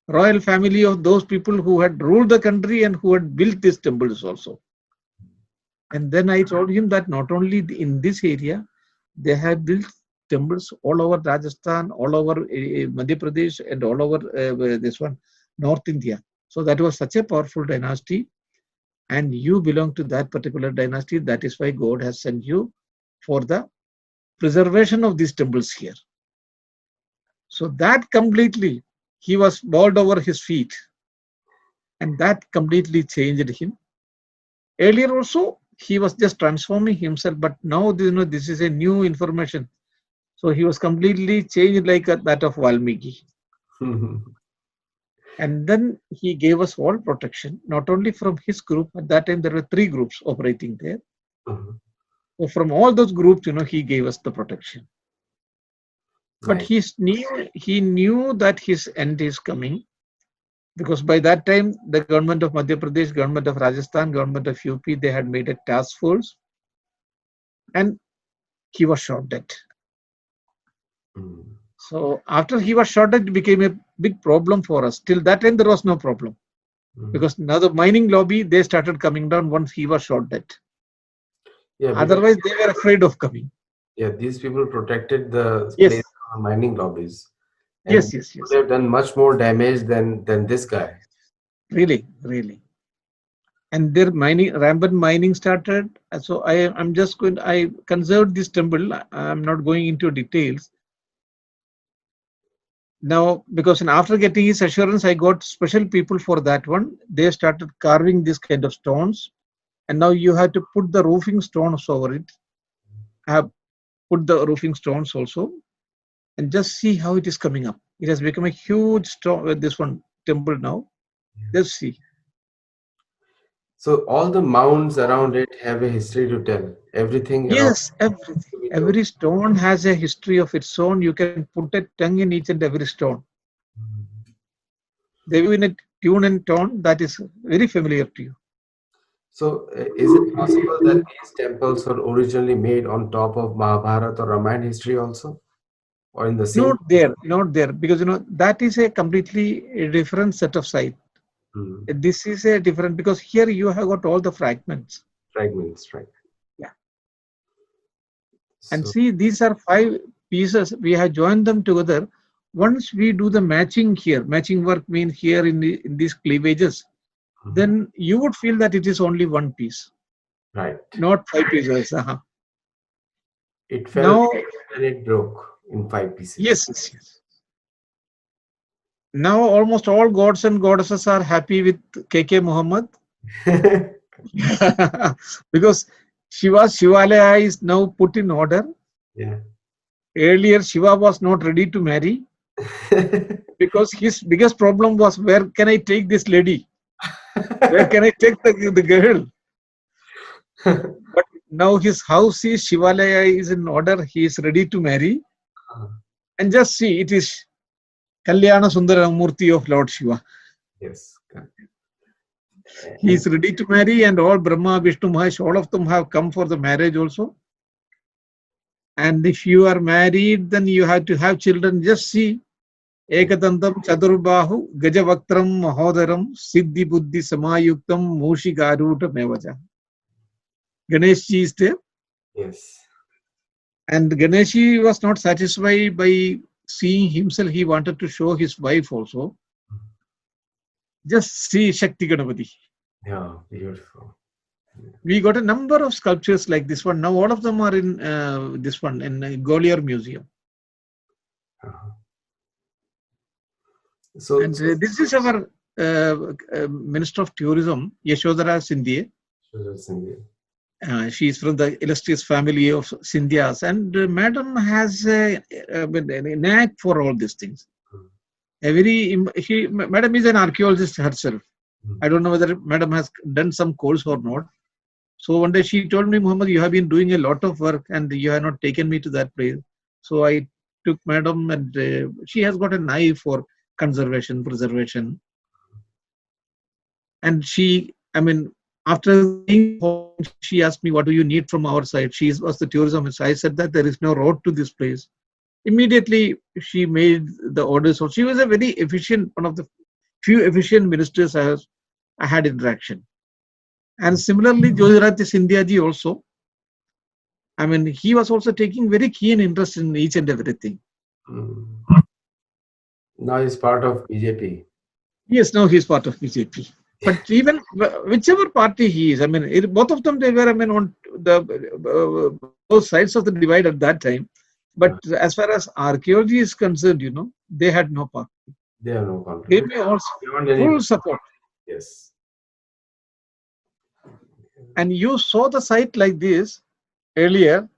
royal family of those people who had ruled the country and who had built these temples also. And then I told him that not only in this area, they have built temples all over Rajasthan, all over Madhya Pradesh, and all over this one, North India. So that was such a powerful dynasty, and you belong to that particular dynasty. That is why God has sent you for the preservation of these temples here. So that completely, he was bowed over his feet, and that completely changed him. Earlier also, he was just transforming himself, but now this is a new information. So he was completely changed like that of Valmiki. And then he gave us all protection, not only from his group. At that time, there were 3 groups operating there. Mhm. So from all those groups, he gave us the protection. But Nice. he knew that his end is coming because by that time, the government of Madhya Pradesh, government of Rajasthan, government of UP, they had made a task force, and he was shot dead. Mm. So after he was shot dead, it became a big problem for us. Till that time, there was no problem Mhm. because now the mining lobby they started coming down once he was shot dead. Yeah, because Otherwise, they were afraid of coming. yeah, these people protected the place Yes, from the mining lobbies, and yes, yes, could yes. have done much more damage than this guy. Really, really. And their mining, rampant mining started. So I'm just going. I conserved this temple. I'm not going into details now because after getting his assurance, I got special people for that one. They started carving this kind of stones, and now you have to put the roofing stones over it. I have put the roofing stones also, and just see how it is coming up. It has become a huge stone. This one temple now. Just see. So all the mounds around it have a history to tell. Everything around Yes, everything. to be told. Every stone has a history of its own. You can put a tongue in each and every stone. Mhm. They will in a tune and tone that is very familiar to you. So, is it possible that these temples were originally made on top of Mahabharata or Ramayana history also, or in the same? Not there, because that is a completely different set of site. Hmm, This is a different because here you have got all the fragments. fragments, right? Yeah. And So, see, these are five pieces. We have joined them together. Once we do the matching here, matching work means here in these cleavages, mhm, then you would feel that it is only one piece, right. not five pieces. It fell Now, and it broke in five pieces. yes, yes, yes. Now almost all gods and goddesses are happy with KK Muhammad because Shivalaya is now put in order. Yeah. Earlier, Shiva was not ready to marry because his biggest problem was where can I take this lady? Where can I take the girl? But now his house is Shivalaya is in order. He is ready to marry. And just see, it is Kalyana Sundara Murti of Lord Shiva. Yes. Correct. He And is ready to marry, and all Brahma, Vishnu, Mahesh, all of them have come for the marriage also. And if you are married, then you have to have children. Just see Ekadantam Chadurbahu Gajavaktram Mahodaram Siddhi Buddhi Samayuktam Moshikaruta Mevaja. Ganeshji is there, yes. and Ganeshi was not satisfied by seeing himself. He wanted to show his wife also. Just see Shakti Ganapati. Yeah, beautiful. We got a number of sculptures like this one. Now all of them are in this one in Gwalior Museum. Uh-huh. So, And this is our Minister of Tourism, Yashodhara Sindhya. so She is from the illustrious family of Scindias, and Madam has a knack for all these things. Madam is an archaeologist herself. I don't know whether Madam has done some course or not. So one day she told me, Muhammad, you have been doing a lot of work and you have not taken me to that place. So I took Madam, and she has got an eye for conservation, preservation. And after being home, she asked me, what do you need from our side? She was the tourism. So I said that there is no road to this place. Immediately, she made the orders. So she was a very efficient, one of the few efficient ministers I had interaction. And similarly, Jyotiradityya Scindia ji also, he was also taking very keen interest in each and everything. mm. Now he's part of BJP. Yes, now he's part of BJP. But even whichever party he is, both of them, they were, on the both sides of the divide at that time. But as far as archaeology is concerned, they had no party. They have no Gave contribution me also beyond any. full support. Yes. And you saw the site like this earlier,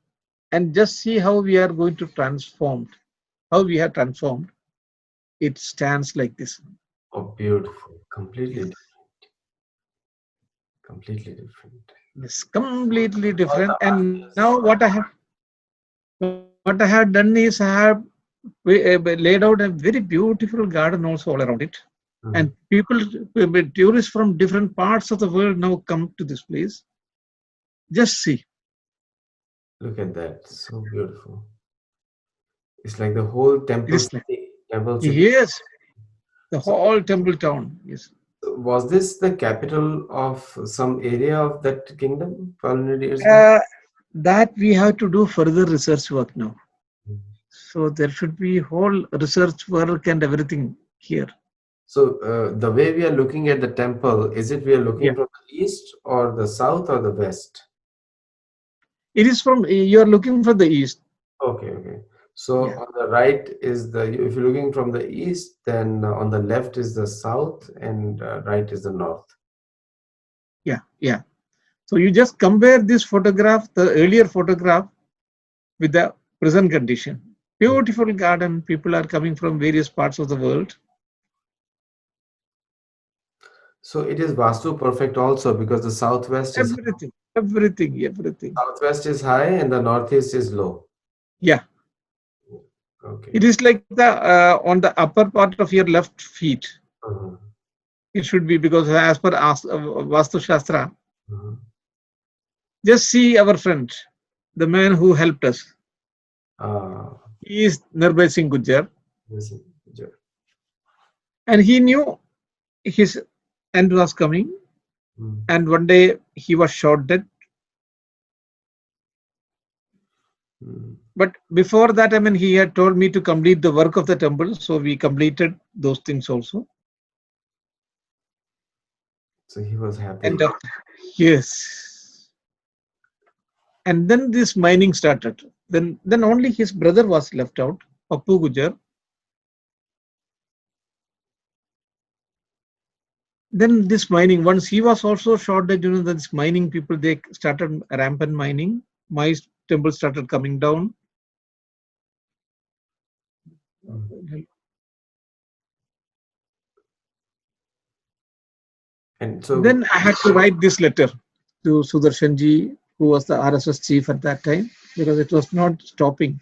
and just see how we are going to transform, how we have transformed. It stands like this. Oh, beautiful. Completely, Yes. completely different. It's completely All different. the And now arches. what I have done is I have laid out a very beautiful garden also all around it. Mhm. And people, tourists from different parts of the world now come to this place. Just see. Look at that. So beautiful. It's like the whole It temple is like, city, temple city. yes, the So, whole temple town. Yes. was this the capital of some area of that kingdom 1200 years back? Uh, that we have to do further research work now. So there should be whole research work and everything here. So, the way we are looking at the temple, is it we are looking Yeah. from the east or the south or the west? It is from, you are looking for the east. Okay, okay. So Yeah. on the right is the, if you're looking from the east, then on the left is the south and right is the north. Yeah. Yeah. So you just compare this photograph, the earlier photograph, with the present condition. Mm. Beautiful garden. People are coming from various parts of the world. So it is Vastu perfect also because the Everything, everything, everything. southwest is high and the northeast is low. Yeah. Okay. It is like the on the upper part of your left feet. Mhm, It should be because as per Vastu Shastra, mhm. just see our friend, the man who helped us. Ah, He is Nirbhay Singh Gujjar, this is Gujarat. and he knew his end was coming. Mm, And one day he was shot dead. mm. But before that, I mean, he had told me to complete the work of the temple, so we completed those things also. So he was And happy. yes, and then this mining started. Then only his brother was left out, Pappu Gujjar. Then this mining, once he was also shot dead, this mining people, they started rampant mining. My temple started coming down. Mm. And so, Then I had to write this letter to Sudarshanji, who was the RSS chief at that time, because it was not stopping.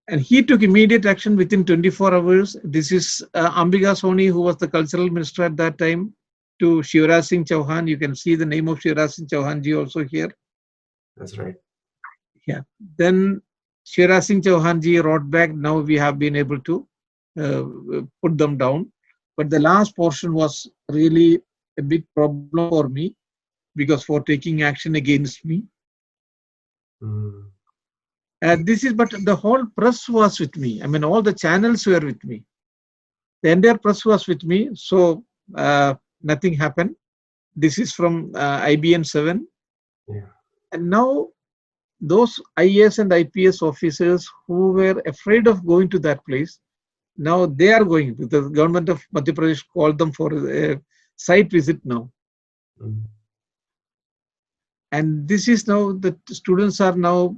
And he took immediate action within 24 hours. This is Ambika Soni, who was the cultural minister at that time, to Shivraj Singh Chauhan. You can see the name of Shivraj Singh Chauhan ji also here. that's right. Yeah. Then Shivraj Singh Chauhan ji wrote back. Now we have been able to put them down. But the last portion was really a big problem for me because for taking action against me. Mm. This is, but the whole press was with me. I mean, all the channels were with me. The entire press was with me. So nothing happened. This is from IBN 7. Yeah. And now those IAS and IPS officers who were afraid of going to that place, now they are going. The government of Madhya Pradesh called them for a site visit now. Mm. And this is now the students are now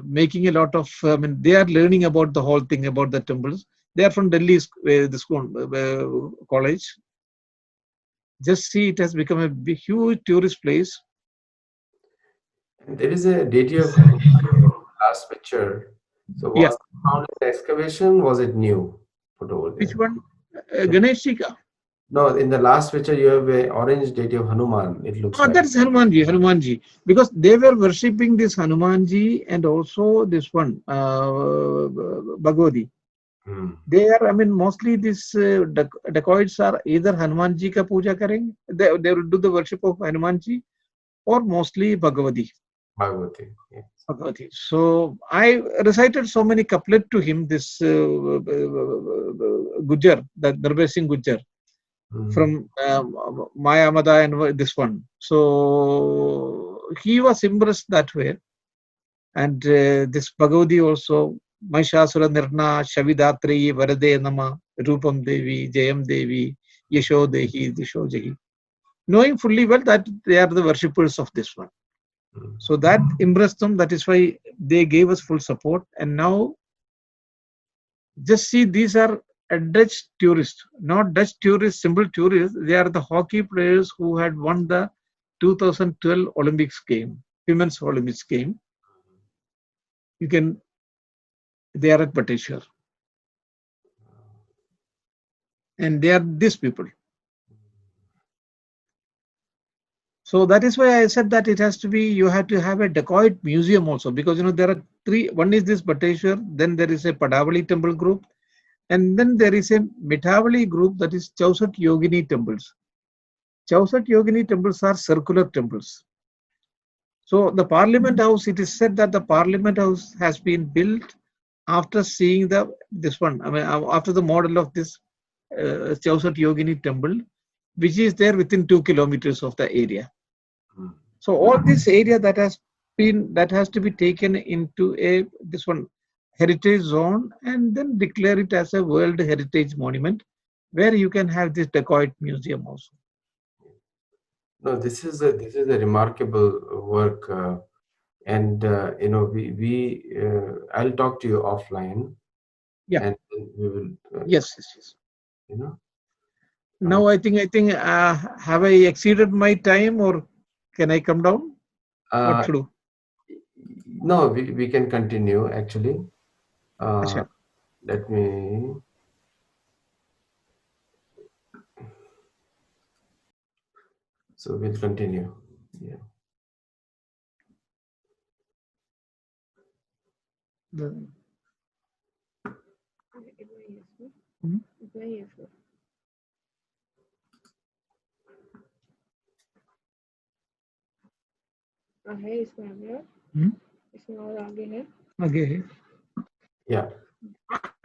making a lot of, I mean, they are learning about the whole thing about the temples. They are from Delhi, the school, college. Just see, it has become a big, huge tourist place. And there is a deity of last picture. So Yeah. was it found in excavation? Was it new put over Which there? one? Ganesh Shika. No, in the last picture you have a orange deity of Hanuman. It looks Oh, like. that's Hanumanji, Hanumanji. Because they were worshipping this Hanumanji and also this one, Bhagavati. Hmm. They are, I mean, mostly these dacoits are either Hanumanji ka puja karenge, they will do the worship of Hanumanji, or mostly Bhagavati. Bhagavati. Yeah. Bhagavati. So I recited so many couplet to him, this Gujjar, the Darbhai Singh Gujjar, Hmm. from Maya Mada and this one. So he was impressed that way. And this Bhagavati also, Mahishasura Nirna, Shavidatri, Varade Nama, Rupam Devi, Jayam Devi, Yasho Dehi, Disho Jahi. Knowing fully well that they are the worshippers of this one. Hmm. So that impressed them. That is why they gave us full support. And now, just see, these are Dutch tourists, not Dutch tourists, simple tourists. They are the hockey players who had won the 2012 Olympics game, women's Olympics game. You can, they are at Bateshwar. And they are these people. So that is why I said that it has to be, you have to have a dacoit museum also, because there are three. One is this Bateshwar, then there is a Padavali temple group, and then there is a Mithavali group, that is Chausat Yogini temples. Chausat Yogini temples are circular temples. So the Parliament House, it is said that the Parliament House has been built after seeing this one. I mean, after the model of this Chausat Yogini temple, which is there within 2 kilometers of the area. Mm. So all this area that has to be taken into this one heritage zone, and then declare it as a World Heritage Monument, where you can have this dacoit museum also. No, this is a remarkable work, and I'll talk to you offline, Yeah. and we will, Yes. Yes. Yes. you know, uh, Now I think have I exceeded my time, or can I come down? What uh, to do? no, we can continue actually. Uh, Acha. let me. So we'll continue. Yeah. The- Hmm? Hmm? Okay. Yeah.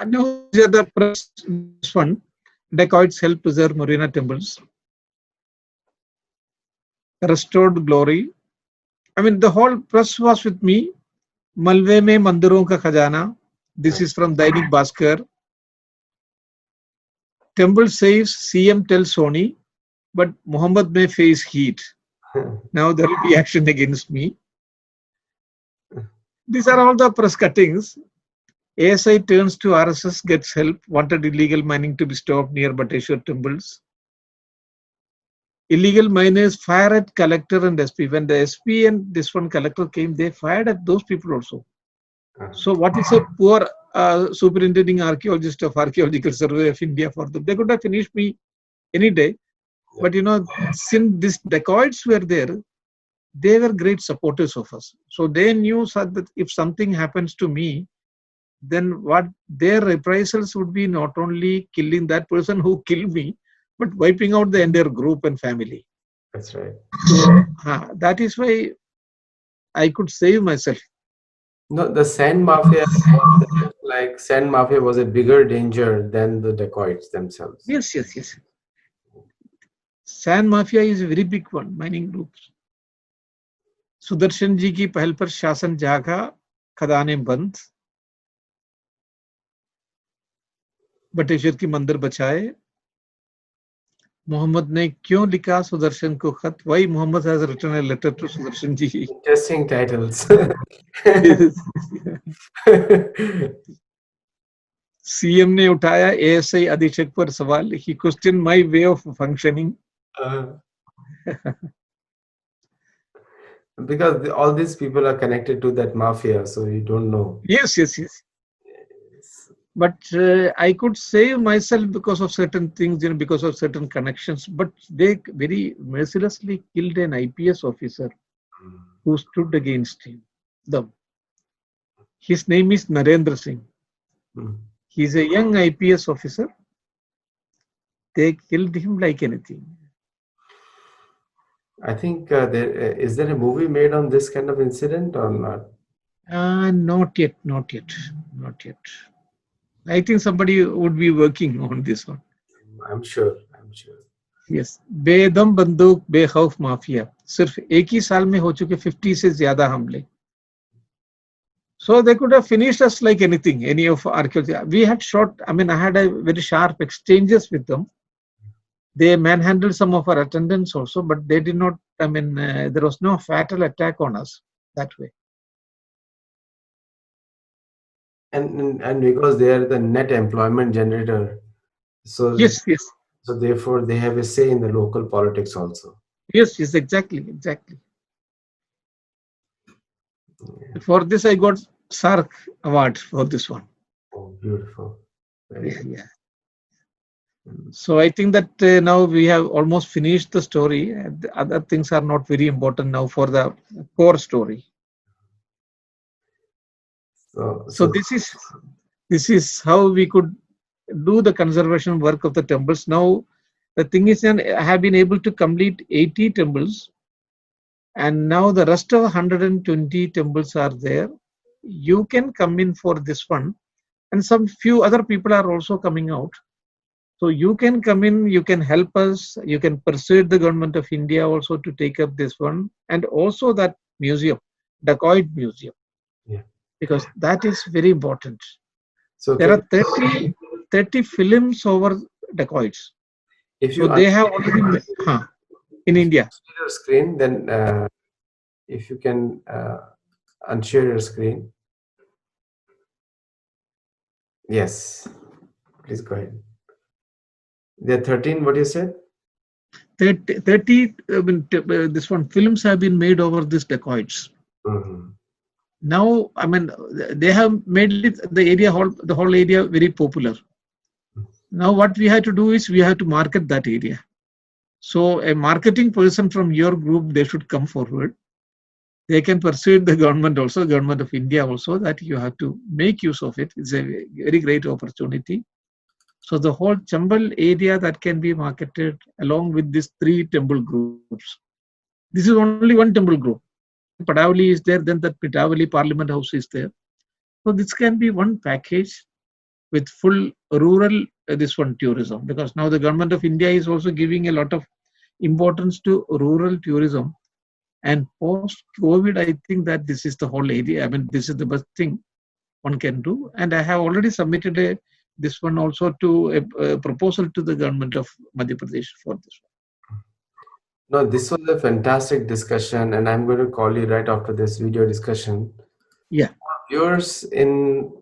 Now these are the press. This one, dacoits help preserve Marina temples, restored glory. I mean, the whole press was with me. Malve में मंदिरों का खजाना. This Right. is from Dainik Bhaskar. Temple saves CM tells Sony, but Muhammad may face heat. Now there will be action against me. These are all the press cuttings. ASI turns to RSS, gets help, wanted illegal mining to be stopped near Bateshwar temples. Illegal miners fire at collector and SP. When the SP and this one collector came, they fired at those people also. So what is a poor superintending archaeologist of Archaeological Survey of India for them? They could have finished me any day. But since these dacoits were there, they were great supporters of us. So they knew that if something happens to me, then what their reprisals would be, not only killing that person who killed me, but wiping out the entire group and family. That's right. So that is why I could save myself. No, the Sand Mafia was like Sand Mafia was a bigger danger than the dacoits themselves. Yes, yes, yes. Sand Mafia is a very big one, mining groups. Sudarshan ji की पहल पर शासन जागा, खदानें बंद, बटेश्वर की मंदिर बचाए. मोहम्मद ने क्यों लिखा सुदर्शन को खत? Why Muhammad has written a letter to Sudarshan ji? Interesting titles. CM ने उठाया एएसआई अधीक्षक पर सवाल. He questioned my way of functioning. Uh, because all these people are connected to that mafia, so you don't know. Yes, yes, yes. Yes. But I could save myself because of certain things, because of certain connections. But they very mercilessly killed an IPS officer who stood against them. His name is Narendra Singh. Mm. He's a young IPS officer. They killed him like anything. I think is there a movie made on this kind of incident or not? Not yet, not yet, not yet. I think somebody would be working on this one. I'm sure. I'm sure. Yes. बेदम बंदूक बेखौफ mafia, सिर्फ एक ही साल में हो चुके 50 से ज्यादा हमले. So they could have finished us like anything, any of archaeology. We had shot, I mean, I had a very sharp exchanges with them. They manhandled some of our attendants also, but they did not, I mean, there was no fatal attack on us that way. And because they are the net employment generator, so Yes, yes, so therefore they have a say in the local politics also. yes, yes, exactly, exactly. For this, I got SARC award for this one. Oh, beautiful. Very Yeah, good. yeah. So I think that now we have almost finished the story. The other things are not very important now for the core story. So, So so this is how we could do the conservation work of the temples. Now the thing is, that I have been able to complete 80 temples, and now the rest of 120 temples are there. You can come in for this one, and some few other people are also coming out. So you can come in, you can help us, you can persuade the government of India also to take up this one, and also that museum, Dacoit Museum, yeah. because that is very important. So There can are 30 films over dacoits. if So you they have already in India. unshare your screen, then if you can unshare your screen. Yes, please go ahead. There are 13. What you said? 30 this one films have been made over these dacoits. Mhm. Now, I mean, they have made it the whole area very popular. Now, what we have to do is we have to market that area. So, a marketing person from your group, they should come forward. They can persuade the government also, government of India also, that you have to make use of it. It's a very great opportunity. So, the whole Chambal area that can be marketed along with these three temple groups. This is only one temple group. Padavali is there, then that Pitavali Parliament House is there. So, this can be one package with full rural this one tourism, because now the government of India is also giving a lot of importance to rural tourism. And post COVID, I think that this is the whole area. I mean, this is the best thing one can do. And I have already submitted this one also to a proposal to the government of Madhya Pradesh for this one. No, this was a fantastic discussion, and I'm going to call you right after this video discussion. Yeah, Viewers in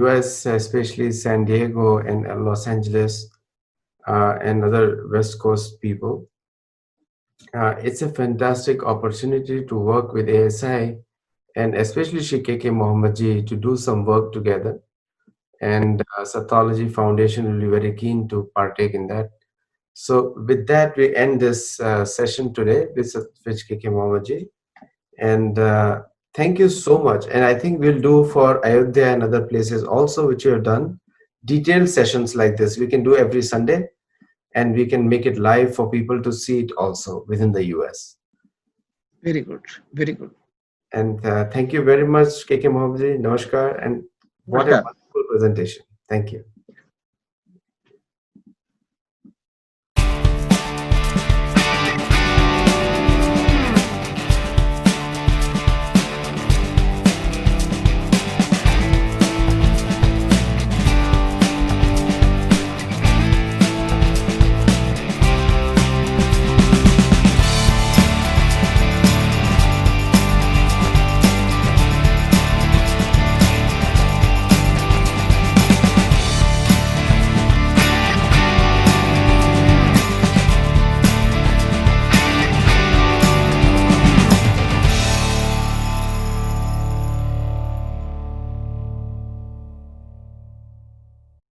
US, especially San Diego and Los Angeles, and other West Coast people, it's a fantastic opportunity to work with ASI and especially Shri KK Mohammed ji to do some work together. And Sathology Foundation will be very keen to partake in that. So with that, we end this session today with KK Mohammed ji. And thank you so much. And I think we'll do for Ayodhya and other places also, which you have done, detailed sessions like this. We can do every Sunday, and we can make it live for people to see it also within the US. very good, very good. And thank you very much, KK Mohammed ji. Namaskar. And what a Namaskar. wonderful presentation. Thank you.